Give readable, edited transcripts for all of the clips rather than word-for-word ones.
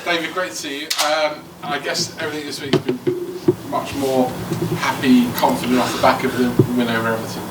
David, great to see you. I guess everything this week has been much more happy, confident off the back of the win over Everton.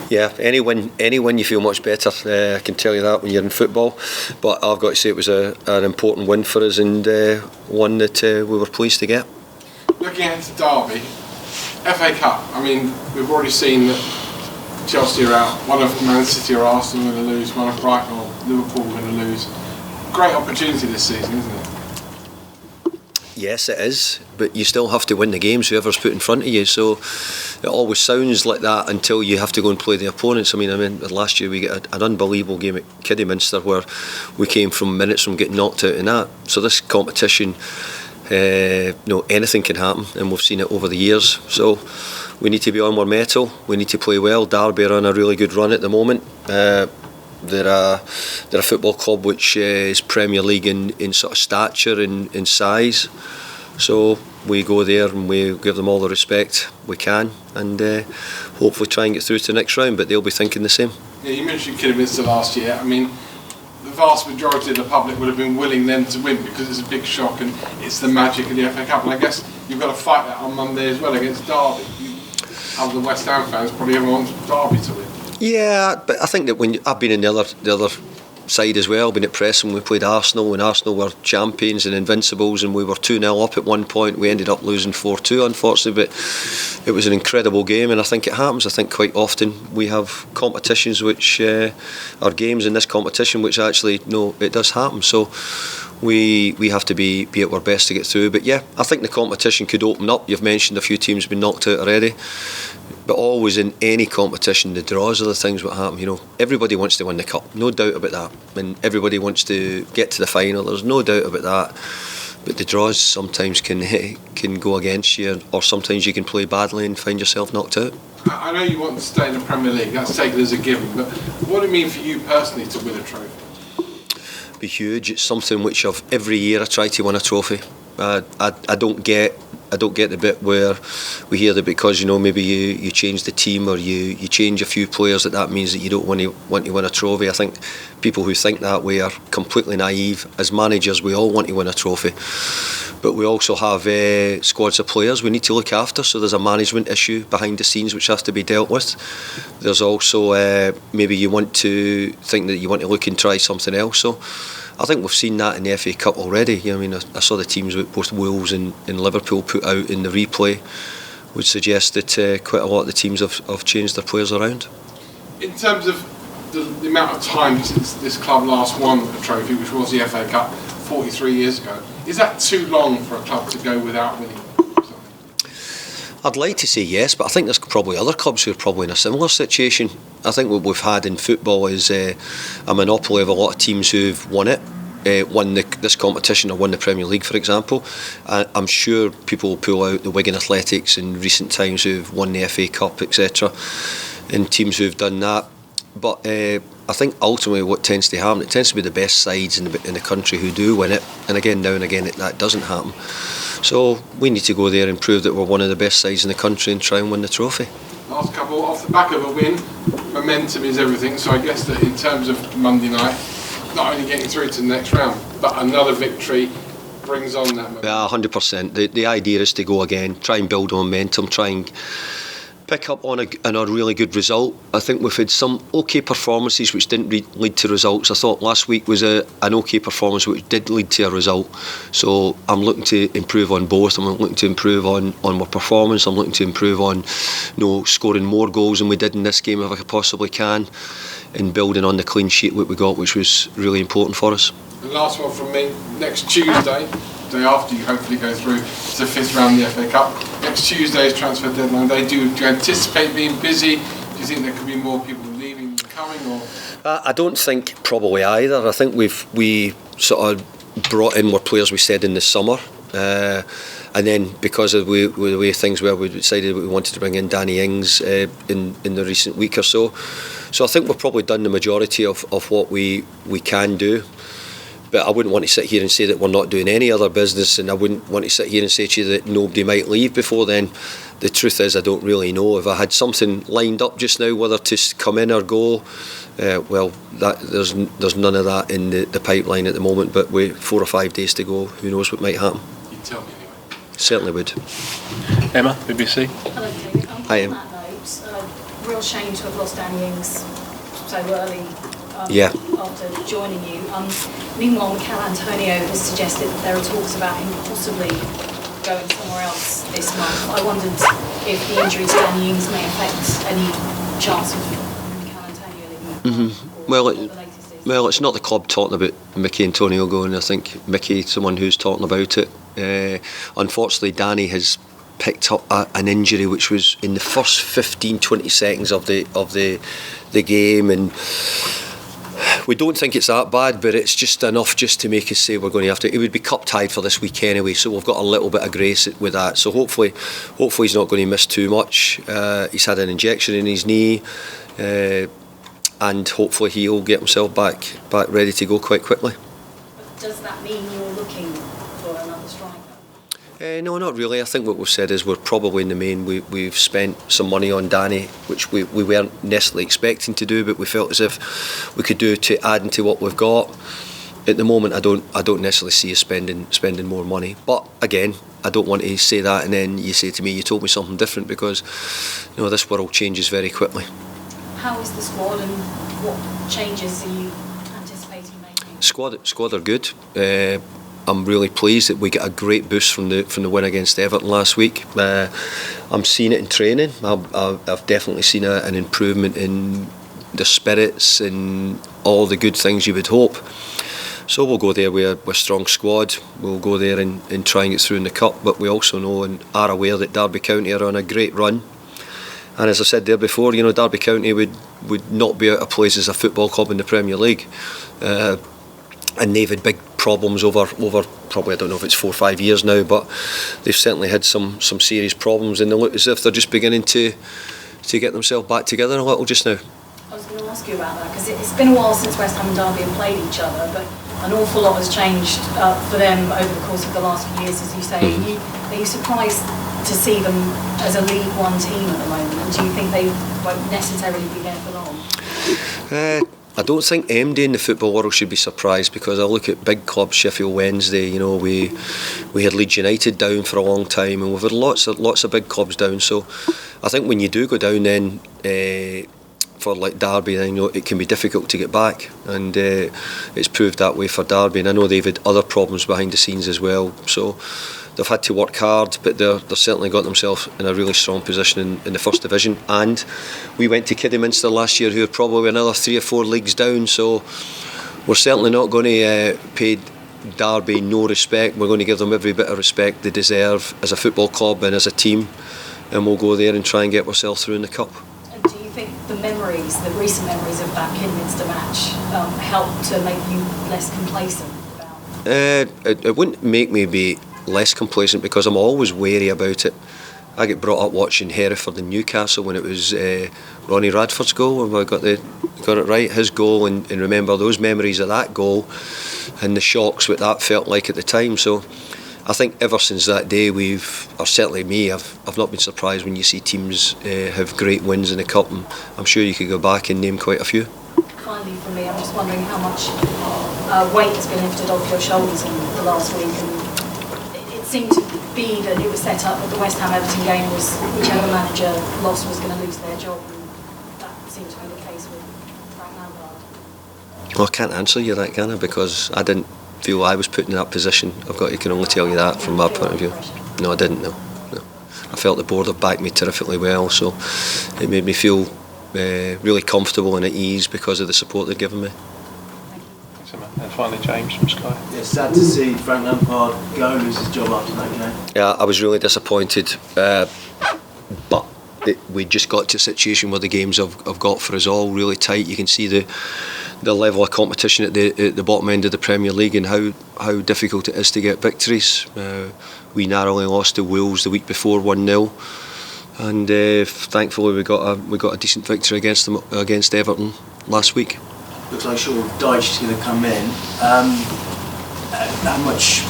Yeah, any win you feel much better. I can tell you that when you're in football. But I've got to say it was an important win for us, and one that we were pleased to get. Looking ahead to Derby, FA Cup. I mean, we've already seen that Chelsea are out. One of Man City or Arsenal are going to lose. One of Brighton or Liverpool are going to lose. Great opportunity this season, isn't it? Yes, it is, but you still have to win the games, whoever's put in front of you. So it always sounds like that until you have to go and play the opponents. I mean, last year we got an unbelievable game at Kidderminster where we came from minutes from getting knocked out in that. So this competition, anything can happen, and we've seen it over the years. So we need to be on our mettle. We need to play well. Derby are on a really good run at the moment. They're a football club which is Premier League in sort of stature and in size. So we go there and we give them all the respect we can, and hopefully try and get through to the next round. But they'll be thinking the same. Yeah, you mentioned Kidderminster last year. I mean, the vast majority of the public would have been willing them to win because it's a big shock and it's the magic of the FA Cup. And I guess you've got to fight that on Monday as well against Derby. As the West Ham fans, probably everyone wants Derby to win. Yeah, but I think that when I've been in the other side as well, been at Preston when we played Arsenal, when Arsenal were champions and invincibles, and we were 2-0 up at one point. We ended up losing 4-2, unfortunately, but it was an incredible game, and I think it happens. I think quite often we have competitions which are games in this competition which actually, no, it does happen. So we have to be at our best to get through. But yeah, I think the competition could open up. You've mentioned a few teams have been knocked out already. But always in any competition, the draws are the things that happen. You know, everybody wants to win the cup, no doubt about that. And everybody wants to get to the final. There's no doubt about that. But the draws sometimes can go against you, or sometimes you can play badly and find yourself knocked out. I know you want to stay in the Premier League. That's taken as a given. But what do it mean for you personally to win a trophy? Be huge. It's something which every year I try to win a trophy. I don't get the bit where we hear that because maybe you change the team or you change a few players that means that you don't want to win a trophy. I think people who think that way are completely naive. As managers, we all want to win a trophy, but we also have squads of players we need to look after. So there's a management issue behind the scenes which has to be dealt with. There's also maybe you want to think that you want to look and try something else. So I think we've seen that in the FA Cup already. I mean, I saw the teams that both Wolves and Liverpool put out in the replay, which suggests that quite a lot of the teams have changed their players around. In terms of the amount of time since this club last won a trophy, which was the FA Cup 43 years ago, is that too long for a club to go without winning something? I'd like to say yes, but I think there's probably other clubs who are probably in a similar situation. I think what we've had in football is a monopoly of a lot of teams who've won it, won this competition or won the Premier League, for example. I'm sure people will pull out the Wigan Athletics in recent times who've won the FA Cup, etc., and teams who've done that. But I think ultimately what tends to happen, it tends to be the best sides in the country who do win it, and again now and again that doesn't happen. So we need to go there and prove that we're one of the best sides in the country and try and win the trophy. Last couple, off the back of a win, momentum is everything. So I guess that in terms of Monday night, not only getting through to the next round, but another victory brings on that momentum. Yeah, 100%. The idea is to go again, try and build momentum, try and pick up on a really good result. I think we've had some okay performances which didn't lead to results. I thought last week was an okay performance which did lead to a result. So I'm looking to improve on both. I'm looking to improve on my performance. I'm looking to improve on scoring more goals than we did in this game if I possibly can, and building on the clean sheet that we got, which was really important for us. The last one from me, next Tuesday, day after you hopefully go through to the fifth round of the FA Cup. Next Tuesday is transfer deadline day. Do you anticipate being busy? Do you think there could be more people leaving than coming? Or I don't think probably either. I think we sort of brought in more players we said in the summer. And then because of the way things were, we decided we wanted to bring in Danny Ings in the recent week or so. So I think we've probably done the majority of what we can do. But I wouldn't want to sit here and say that we're not doing any other business, and I wouldn't want to sit here and say to you that nobody might leave before then. The truth is I don't really know. If I had something lined up just now, whether to come in or go, There's none of that in the pipeline at the moment, but with 4 or 5 days to go, who knows what might happen. You'd tell me anyway. Certainly would. Emma, BBC. Hello, David. Hi, On that note, real shame to have lost Danny Ings so early after joining you. Meanwhile, Mikel Antonio has suggested that there are talks about him possibly going somewhere else this month. I wondered if the injury to Danny Ings may affect any chance of Mikel Antonio leaving. Mm-hmm. Well, it's not the club talking about Mickey Antonio going. I think Mickey's someone who's talking about it. Unfortunately, Danny has picked up an injury which was in the first 15-20 seconds of the game, and we don't think it's that bad, but it's just enough just to make us say we're going to have to. It would be cup tied for this week anyway, so we've got a little bit of grace with that. So hopefully he's not going to miss too much. He's had an injection in his knee, and hopefully he'll get himself back ready to go quite quickly. Does that mean you're looking for another striker? No, not really. I think what we've said is we're probably in the main. We've spent some money on Danny, which we weren't necessarily expecting to do, but we felt as if we could do to add into what we've got. At the moment, I don't necessarily see us spending more money. But again, I don't want to say that and then you say to me, you told me something different, because this world changes very quickly. How is the squad, and what changes are you anticipating making? Squad are good. I'm really pleased that we get a great boost from the win against Everton last week. I'm seeing it in training. I've definitely seen an improvement in the spirits and all the good things you would hope. So we'll go there with a strong squad. We'll go there and try and get through in the cup. But we also know and are aware that Derby County are on a great run. And as I said there before, Derby County would not be out of place as a football club in the Premier League. And they've had big problems over probably, I don't know if it's 4 or 5 years now, but they've certainly had some serious problems, and they look as if they're just beginning to get themselves back together a little just now. I was going to ask you about that, because it's been a while since West Ham and Derby have played each other, but an awful lot has changed for them over the course of the last few years, as you say. Are you surprised to see them as a League One team at the moment, and do you think they won't necessarily be there for long? I don't think MD in the football world should be surprised, because I look at big clubs, Sheffield Wednesday. We had Leeds United down for a long time, and we've had lots of big clubs down. So I think when you do go down, then for like Derby, then it can be difficult to get back, and it's proved that way for Derby. And I know they've had other problems behind the scenes as well. So they've had to work hard, but they've certainly got themselves in a really strong position in the First Division. And we went to Kidderminster last year, who are probably another 3 or 4 leagues down. So we're certainly not going to pay Derby no respect. We're going to give them every bit of respect they deserve as a football club and as a team, and we'll go there and try and get ourselves through in the cup. And do you think the recent memories of that Kidderminster match helped to make you less complacent about? It wouldn't make me be less complacent, because I'm always wary about it. I get brought up watching Hereford and Newcastle when it was Ronnie Radford's goal, and I got it right, his goal, and remember those memories of that goal and the shocks what that felt like at the time. So I think ever since that day, or certainly me, I've not been surprised when you see teams have great wins in the cup, and I'm sure you could go back and name quite a few. Finally, for me, I'm just wondering how much weight has been lifted off your shoulders in the last week. And it seemed to be that it was set up that the West Ham Everton game was whichever manager lost was going to lose their job, and that seemed to be the case with Frank Lampard. Well, I can't answer you that, can I? Because I didn't feel I was put in that position. I can only tell you that from my point of view. No, I didn't. No. I felt the board have backed me terrifically well, so it made me feel really comfortable and at ease because of the support they've given me. And finally, James from Sky. Yeah, sad to see Frank Lampard go, lose his job after that game. Yeah, I was really disappointed, but we just got to a situation where the games have got for us all really tight. You can see the level of competition at the bottom end of the Premier League and how difficult it is to get victories. We narrowly lost to Wolves the week before 1-0, and thankfully we got a decent victory against Everton last week. Looks like Sean Dyche's going to come in. How much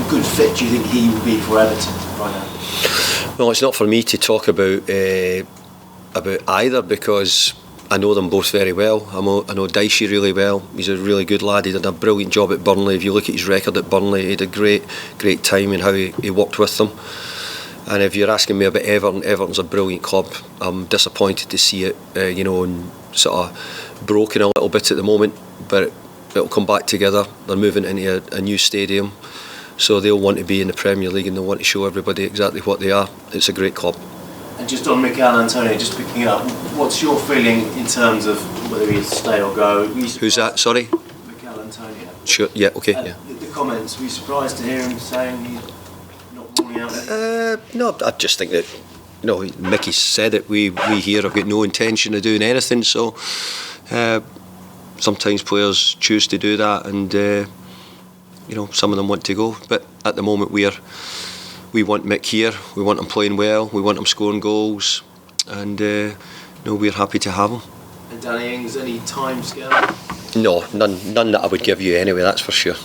good fit do you think he will be for Everton right now? Well, it's not for me to talk about either, because I know them both very well. I know Dicey really well. He's a really good lad. He did a brilliant job at Burnley. If you look at his record at Burnley, he had a great time in how he worked with them. And if you're asking me about Everton, Everton's a brilliant club. I'm disappointed to see it, and sort of broken a little bit at the moment, but it'll come back together. They're moving into a new stadium, so they'll want to be in the Premier League and they'll want to show everybody exactly what they are. It's a great club. And just on Mikel Antonio, just picking it up, what's your feeling in terms of whether he'll stay or go? Who's that? Sorry? Mikel Antonio. Sure. Yeah. Okay. Yeah. The comments. Were you surprised to hear him saying he's not ruling out? No, I just think that Mickey said it. We here have got no intention of doing anything. So sometimes players choose to do that, and some of them want to go. But at the moment, we want Mick here. We want him playing well. We want him scoring goals, and we're happy to have him. And Danny Ings, any time scale? No, none that I would give you anyway. That's for sure.